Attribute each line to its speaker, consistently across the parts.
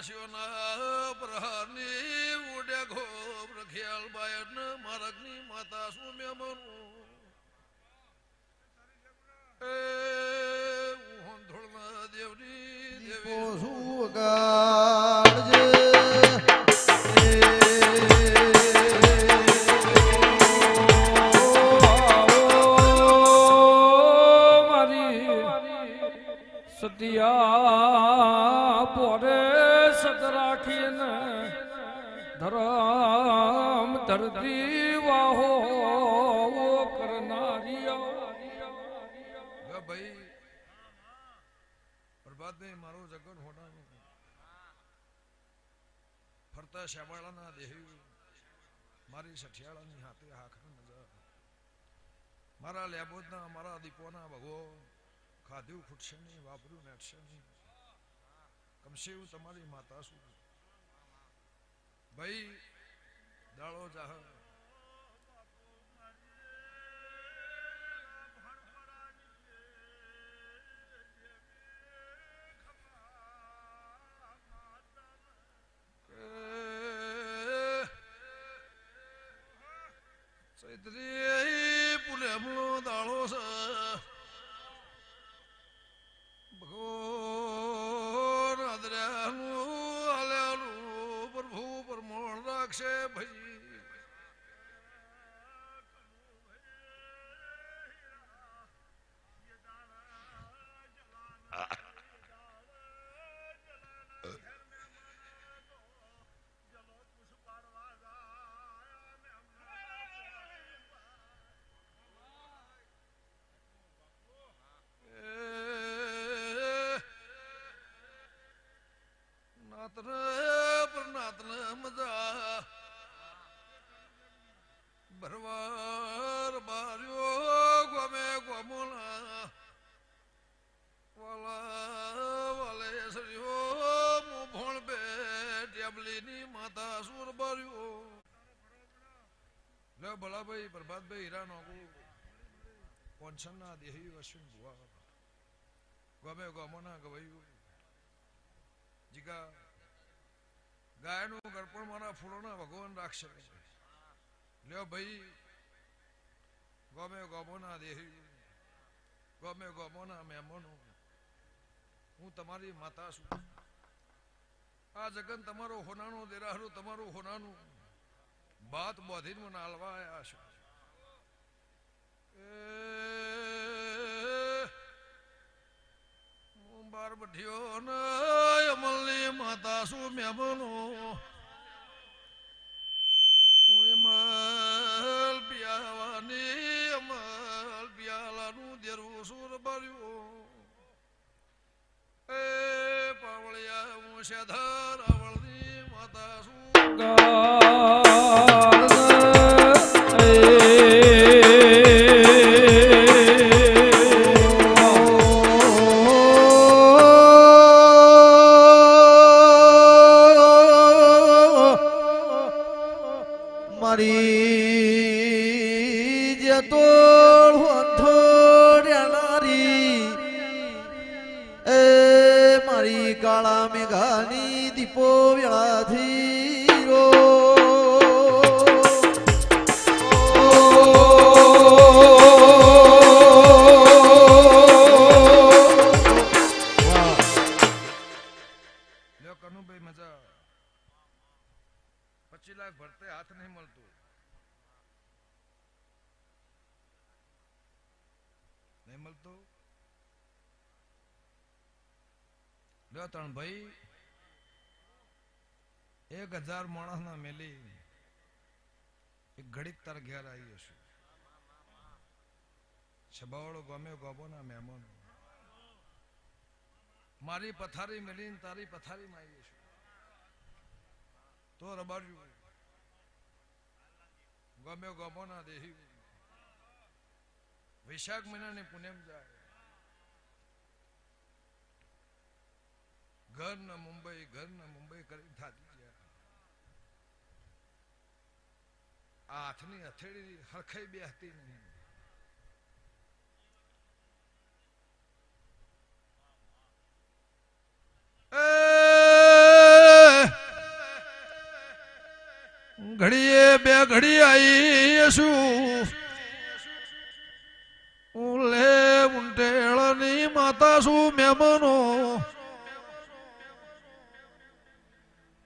Speaker 1: વાસીઓના પ્રહારની ઉડ્યા ઘોબ રખિયાલ બાયડ મારગની માતા સુમ્ય બનું એ ધોળના દેવની
Speaker 2: દીપો સુગાડજે
Speaker 3: સતિયા પોરે સત રાખીને ધરમ ધરતી વાહો કરનારી
Speaker 1: ભાઈ પ્રભાતભાઈ મારો જગન હોનાનું ફરતા શ્યામાળાના દેહી મારી સઠિયાળાની હાથે હાખર નજર મારા લેબોદના મારા દીપોના ભગવો ખાધ્યું ખૂટશે નહીં વાપર્યું નેટશે નહીં કમસે એવું તમારી માતા શું ભાઈ દાળો જાહ ચૈત્રી પુલેમનો દાળો છે ભગવાન આદર્યાનું આલ્યાનું પ્રભુ પરમોણ રાખશે ભાઈ મજા ભરવાર બાર્યો ગમે ગમોના વાલા વાલે સર્યો મુ ભણ બે ટેબલીની માતા સુર બાર્યો લે ભલાભાઈ પ્રભાતભાઈ હીરા નોકુ કોન્સનના દેહી અશ્વિન ભુવા ગમે ગમોના ગવાયું જીગા ગાયનું ગળપણ મારા ફૂલોના ભગવાન રાખશે લ્યો ભાઈ ગમે ગમોના દેહી ગમે ગમોના મહેમાનો હું તમારી માતા છું આ જગન તમારો હોનાનો દેરાહરું તમારું હોનાનું બાત બોધીને મને આલવા આવ્યા છો બાર બઢિયો ને અમલની માતા શું મહેમાનો અમલ પિયાવાની અમલ પિયાલાનું દેરું સુર બાર્યું એ પાવળિયા હું શેધાર આવળની માતા શું
Speaker 2: કાળા મેઘાની દીપો વેળાથી રો
Speaker 1: કનુભાઈ મજા 25 લાખ ભરતે હાથ નહીં મળતું નહીં મળતું ત્રણ ભાઈ 1000 માણસ ના મેલી એક ઘડીક તાર ઘેર આવી હશે છબાવડો ગમે ગોબો ના મહેમાનો મારી પથારી મેલીને તારી પથારી માં આવી હશે તો રબાડ્યું ગમે ગોબો ના દેહી વૈશાખ મહિનાની પુણ્યમ જાય ઘર ને મુંબઈ કરી થાતી ગયા આ હાથની હથેળી હરખાઈ બેહતી નહીં એ શું લે ઉંટેળની માતા શું મહેમાનો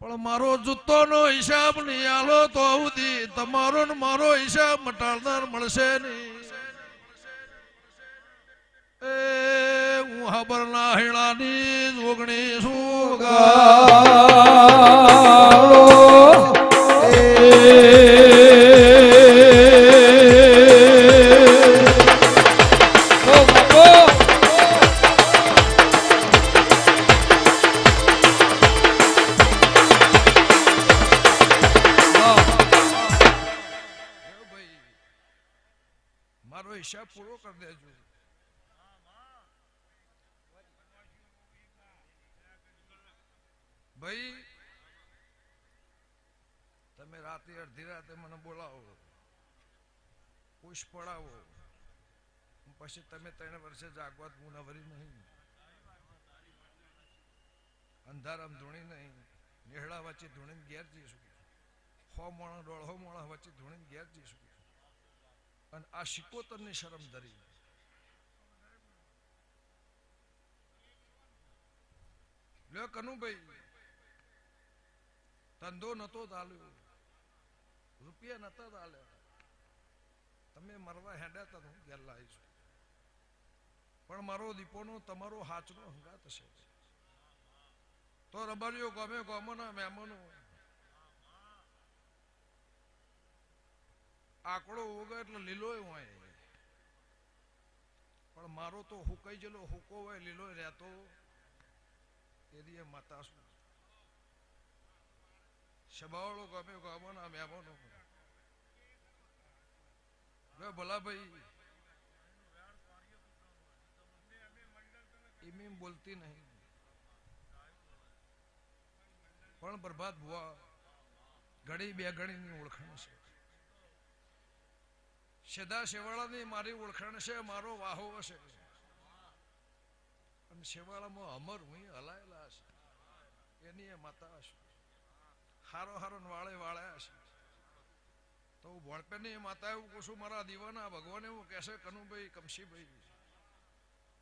Speaker 1: પણ મારો જૂતોનો હિસાબ નહીં આલો તો સુધી તમારો ને મારો હિસાબ મટાડનાર મળશે નહીં એ હું હબરના હેળાની જોગણી શું મારો હિસાબ પૂરો કરી દેજો ભાઈ તમે રાતે અડધી રાતે મને બોલાવો પુષ્પ પડાવો પછી તમે 3 વર્ષે જાગવાત હું નવરી નહીં અંધારામ ધૂણી નહીં નેહડા વચ્ચે ધૂણીને ઘેર જઈશું 100 મોણા 150 મોણા વચ્ચે ધૂણીને ઘેર જઈશું અને આ 77 ની શરમ ધરી લ્યો કનુભાઈ ધંધો નતો ચાલ્યો રૂપિયા નતા ચાલ્યા તમે મરવા હેડ્યા હતા હું ઘેર લાવીશું પણ મારો દીપોનો તમારો હાચનો હંગાત હશે તો રબારીઓ ગમે ગમોના મહેમાનો આકડો ઉગે એટલે લીલો હોય પણ મારો તો હુકાઈ ગયેલો હુકો હોય લીલો રહેતો એની માતા શું શબાવળો ગમે ગમોના મહેમાનો ભલા ભાઈ એમ બોલતી નહીં પણ બરબાદ ભુવા ઘડી બે ઘડીની ઓળખાણ છે સદા શેવાળાની મારી ઓળખાણ છે મારો વાહો હશે અને શેવાળામાં અમર હું હલાયેલા હશે એની એ માતા હશે હારો હારો વાળે વાળ્યા હશે તો ભણપેની માતા એવું કહું મારા દીવાના ભગવાન એવું કહેશે કનુભાઈ કમશીભાઈ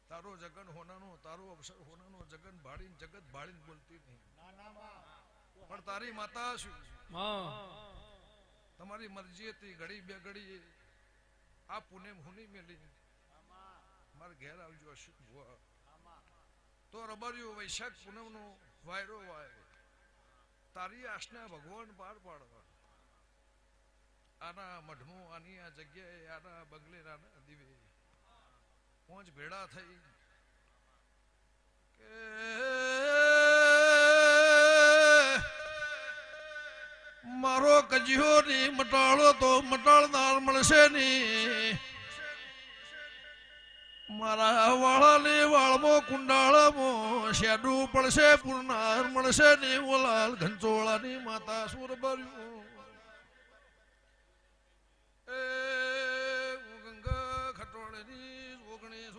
Speaker 1: તારો જગન હોનાનો તારો અવસર હોનાનો જગન ભાળીને જગત ભાળીને બોલતી નહીં પણ તારી માતા શું તમારી મરજી હતી ઘડી બે ઘડી આ પુણે હુની મેલી મારે ઘેર આવજો અશુક ભુવા તો રબારીઓ વૈશાખ પૂનમનો વાયરો વાય તારી આસના ભગવાન પાર પાડવા આના મઢમો આની આ જગ્યાએ આના બંગલે આના દીવે પહોંચ ભેડા થઈ કે મારો કજિયો ની મટાળો તો મટાળનાર મળશે ની મારા વાળાની વાળમાં કુંડાળામાં શેડું પડશે પૂરનાર મળશે ની ઓલાલ ઘંચોળાની માતા સુર ભર્યું એ ગંગા ખટોળની ઓગણી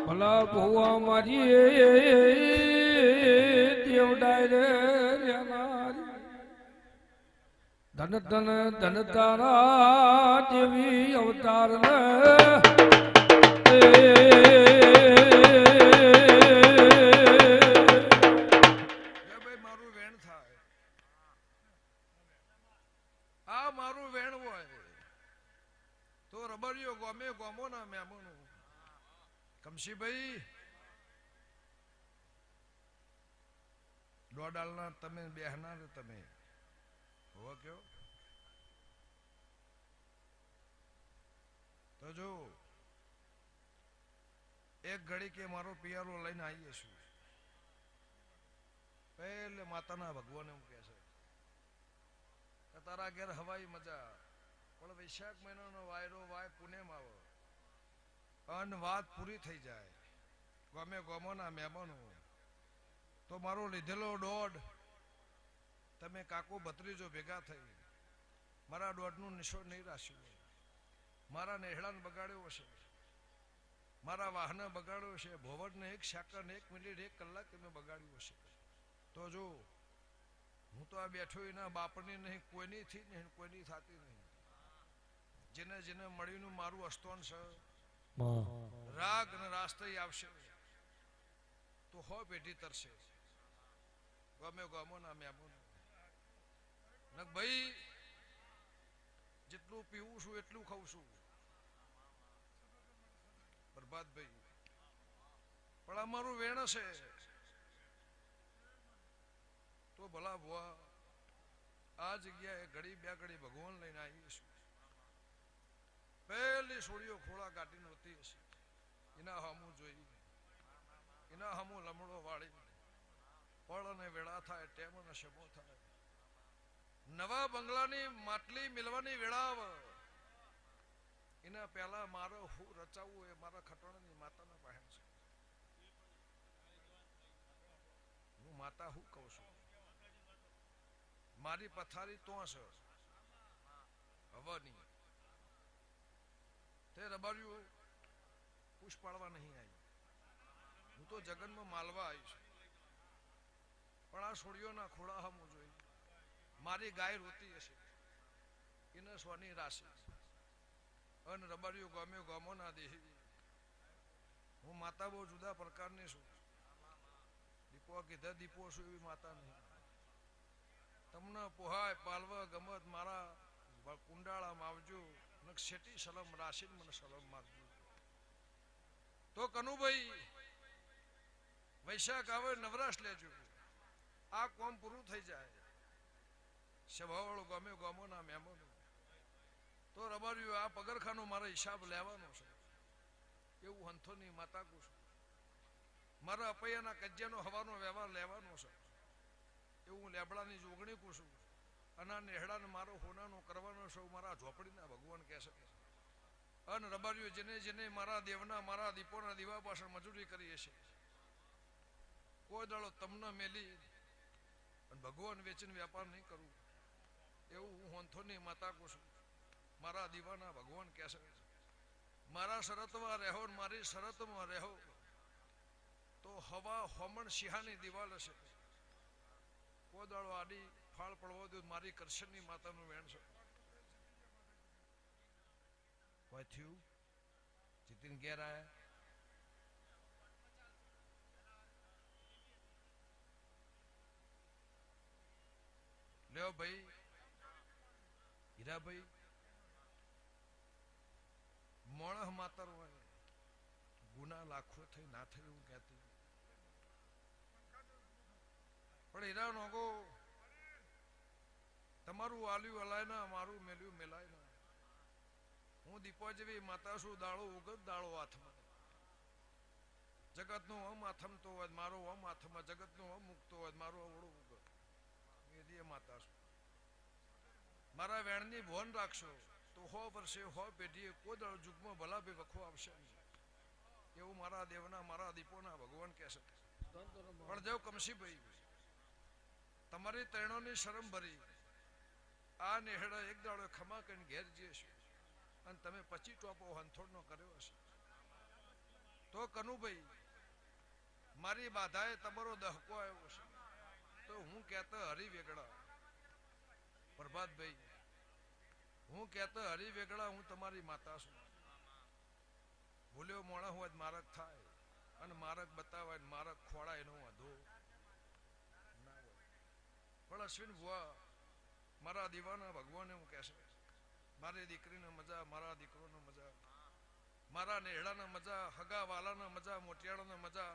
Speaker 3: ભલા ભુવા મારી દેવડાય રે ધન ધન ધન તારા દેવી અવતાર ને
Speaker 1: મારું વેણ થાય આ મારું વેણ હોય તો રબરીઓ ગમે ગમો ના મહેમાનો કમશીભાઈ દોડાલના તમે બેહનાર તમે હોવા કયો તો જો એક ઘડી કે મારો પિયારો લઈને આવીએ છું પહેલે માતાના ભગવાન એમ કહે છે તારા ઘેર હવાઈ મજા પણ વૈશાખ મહિનાનો વાયરો વાય પુણેમાં આવો અન વાત પૂરી થઈ જાય ગમે ગમોના મહેમાનો તો મારો લીધેલો દોડ તમે કાકો ભત્રીજો ભેગા થઈ મારા દોડનું નિશો નહીં રાખ્યું હોય, મારા નેહડાને બગાડ્યો હશે, મારા વાહને બગાડ્યો હશે, ભોવડને 1 સેકન્ડ 1 મિનિટ 1 કલાક તમે બગાડ્યું હશે, તો જો હું તો આ બેઠો એના બાપની નહીં, કોઈની થી નહીં, કોઈની થતી નહીં. જેને જેને મળ્યું મારું અસ્તોન છે, રાગ અને રાસ્તઈ આવશે તો હો પેઢી તરશે. ગમે ગમો ના મેમો ને ભાઈ જેટલું પીવું છું એટલું ખાઉં છું પ્રભાતભાઈ, પણ અમારું વેણ છે તો ભલા ભુવા આ જગ્યાએ ઘડી બે ઘડી ભગવાન લઈને આવીશું. પહેલી સોળીઓ ખોળા કાઢીને હોતી હશે, એના હામું જોઈ, એના હામું લમડો વાળી પળ અને વેળા થાય, ટેમ અને શમો થાય. નવા બંગલાની માટલી મિલવાની વેળાવ, એના પહેલા મારે હું રચાવવું એ મારા ખટોણાની માતાના પાસે છે. હું માતા હું કહું છું, મારી પથારી તો છે હવાની, તે રબાર્યું પુષ્પ પાડવા નહીં આવી, હું તો જગનમાં માલવા આવી છું. પણ આ સોળીઓના ખોળા હમું જોઈ, મારી ગાય રોતી હશે એને સ્વની રાશિ અન રબાર્યું ગમ્યો ગમો ના દેહી. હું માતા બહુ જુદા પ્રકારની છું, દીપો કીધા દીપો છું એવી માતા નહીં. તમને પોહાય પાલવા ગમત મારા કુંડાળામાં આવજો, શેટી સલમ રાશિ મને સલમ મારજો. તો કનુભાઈ વૈશાખ આવે નવરાશ લેજો, આ કોમ પૂરું થઈ જાય. સભાવાળો ગમે ગમો ના મેમો તો રબાર્યું આ પગરખાનો મારો હિસાબ લેવાનો છે એવું હંથોની માતા કું છું. મારા અપૈયાના કજ્જાનો હવાનો વ્યવહાર લેવાનો છે એવું લેબડાની જોગણી કું છું. અના નેહડાને મારો હોનાનો કરવાનો છે મારા ઝોપડીના ભગવાન કહેશે. અન રબાર્યું જેને જેને મારા દેવના મારા દીપોના દીવા પાછળ મજૂરી કરી હશે, કોઈ દાડો તમને મેલી અને ભગવાન વેચીને વેપાર નહીં કરું એવું હું હોંથોની માતા કું છું. મારા દીવાના ભગવાન કહેશે મારા શરતમાં રહો, મારી શરતમાં રહો તો હવા હોમણ સિંહાની દિવાલ હશે, કોઈ દાડો આડી ફાળ પડવો દો. મારી કરશનની માતાનું વેણ છે. કોઈ થયું જીતીન ઘેર આયા લ્યો ભાઈ હીરાભાઈ, મોણહ માતર હોય ગુના લાખો થઈ ના થઈ એવું કહેતી, પણ હીરા નોગો તમારું આલ્યું હલાય ના, મારું મેલ્યું મેલાય ના. હું દીપો જેવી માતા છું, દાળો ઉગત દાળો હાથમાં, જગતનું અમ આથમતો હોય મારો અમ હાથમાં, જગતનું અમ મૂકતો હોય મારો અવળો ઉગત. એ માતા છું. મારા વેણની ભોન રાખશો તો 100 વર્ષે 100 પેઢીએ કોઈ દાડો જુગમાં ભલા બે વખો આવશે એવું મારા દેવના મારા દીપોના ભગવાન કહેશે. પણ જો કમશીભાઈ તમારી તૈણોની શરમ ભરી આ નેહડા એક દાડો ખમા કરીને ઘેર જઈશું અને તમે 25 ટોપો હંથોડનો કર્યો હશે તો કનુભાઈ મારી બાધાએ તમારો દહકો આવ્યો છે તો હું કહેતો હરી વેગડા પ્રભાતભાઈ, હું કહેતો હરી વેગડા હું તમારી માતા છું. ભૂલ્યો મોણા હોય મારક થાય અને મારક બતાવાય મારક ખોળાય એનો વાંધો ના હોય. પણ અશ્વિન ભુવા મારા દીવાના ભગવાને હું કહેશે મારી દીકરીને મજા, મારા દીકરોને મજા, મારા નેહડાના મજા, હગા વાલાના મજા, મોટિયાળાના મજા,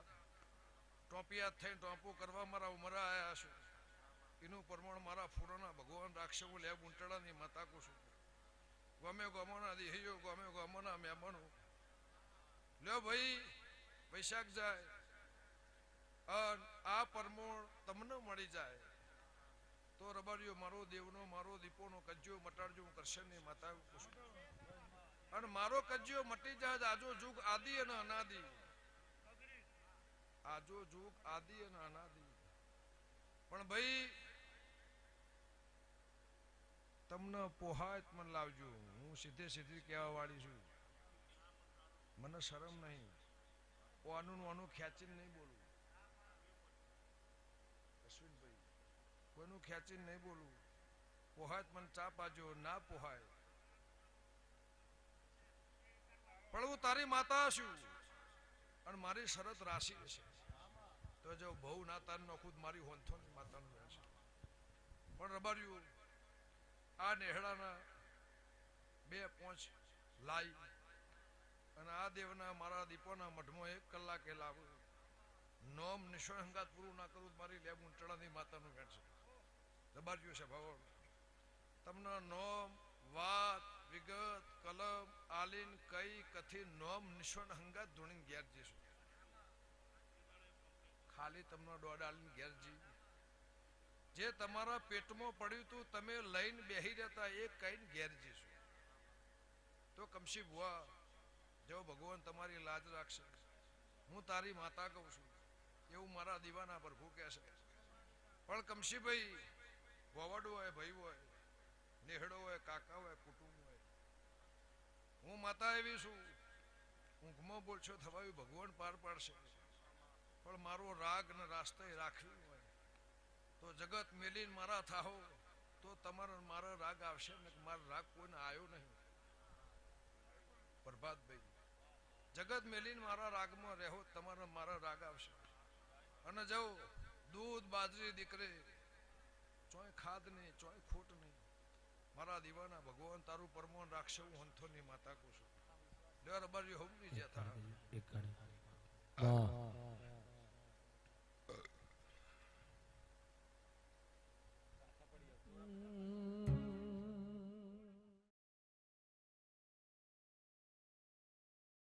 Speaker 1: ટોપિયા થઈને ટોપો કરવા મારા ઉમરા આવ્યા છું એનું પ્રમાણ મારા ફૂરોના ભગવાન રાખશે. હું લેબ ઉંટડાની માતા કું છું. ગમે ગમોના દેહીઓ, ગમે ગમોના મહેમાનો લ્યો ભાઈ વૈશાખ જાય આ પરમોણ તમને મળી જાય તો રબારીઓ મારો દેવનો મારો દીપોનો કજ્યો મટાડજો. હું કરશનની માતા કું છું અને મારો કજ્યો મટી જાય. આજો જુગ આદિ અને અનાદિ, આજો જુગ આદિ અને અનાદિ. પણ ભાઈ તમને પોહાય તો મને લાવજો. હું સીધે સીધી કહેવા વાળી છું. મને શરમ નહીં. આનું ખેંચીને નહીં બોલું. અશ્વિનભાઈ, કોઈનું ખેંચીને નહીં બોલું. પોહાય તો મને ચા પાજો, ના પોહાય પણ હું તારી માતા છું અને મારી શરત રાશિ છે. તો જો બહુ ના તાર નખુદ મારી હોંથોની માતાનું રહેશે. પણ રબાર્યું આ નેહડાના 2 પોંચ લાઈ અને આ દેવના મારા દીપોના મઢમાં 1 કલાકે લાવું. નોમ નિશોહંગાત પૂરું ના કરું મારી લેબ ઊંચડાની માતાનું ભેટ છે. રબાર્યું છે ભાવ તમને નોમ વાત વિગત કલમ આલીન કઈ કથી નોમ નિશોન હંગાત ધૂણીને ઘેર જઈશું. ખાલી તમને દોડ આલીને ઘેર જી જે તમારા પેટમાં પડ્યું તું તમે લઈને બેહી રહેતા એ કઈને ઘેર જઈશું. તો કમશી બુઆ જો ભગવાન તમારી લાજ રાખશે. હું તારી માતા કહું છું એવું મારા દીવાના પ્રભુ કહે છે. પણ કમશીભાઈ વવાડો હોય, ભાઈ હોય, નેહડો હોય, કાકા હોય, કુટુંબ હોય, હું માતા એવી છું. ઊંઘમાં બોલશો થવાયું ભગવાન પાર પાડશે. પણ મારો રાગ ને રાસ્તે રાખવી હોય તો જગત મેલીને મારા થાહો તો તમારા મારા રાગ આવશે ને. મારો રાગ કોઈને આવ્યો નહીં. પ્રભાતભાઈ જગત મેલીને મારા રાગમાં રહો તમારા મારા રાગ આવશે. અને જો દૂધ બાજરી દીકરે ચોય ખાદ નહીં ચોય ખોટ નહીં. મારા દીવાના ભગવાન તારું પરમોન રાખશે. હું હંથોની માતા કહું છું. રબારી હોમની જતા